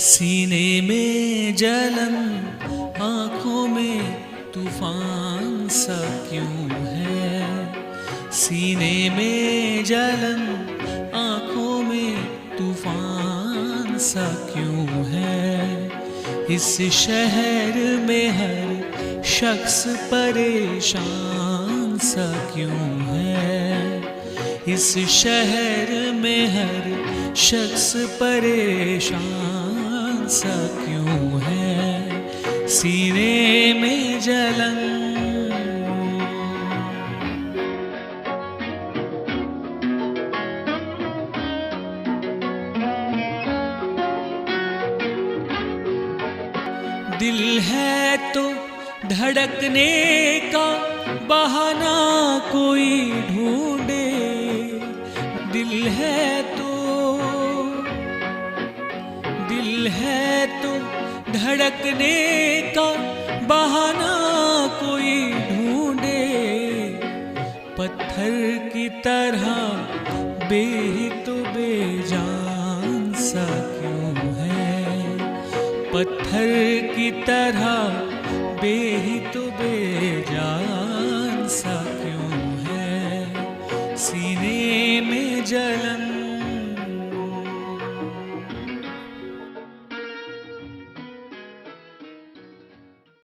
सीने में जलन, आँखों में तूफान सा क्यों है। सीने में जलन, आँखों में तूफान सा क्यों है। इस शहर में हर शख्स परेशान सा क्यों है। इस शहर में हर शख्स परेशान सा क्यों है। सीने में जलन। दिल है तो धड़कने का बहाना कोई ढूंढे। दिल है तो धड़कने का बहाना कोई ढूंढे। पत्थर की तरह बेहित बेजान सा क्यों है। पत्थर की तरह बेहित बेजान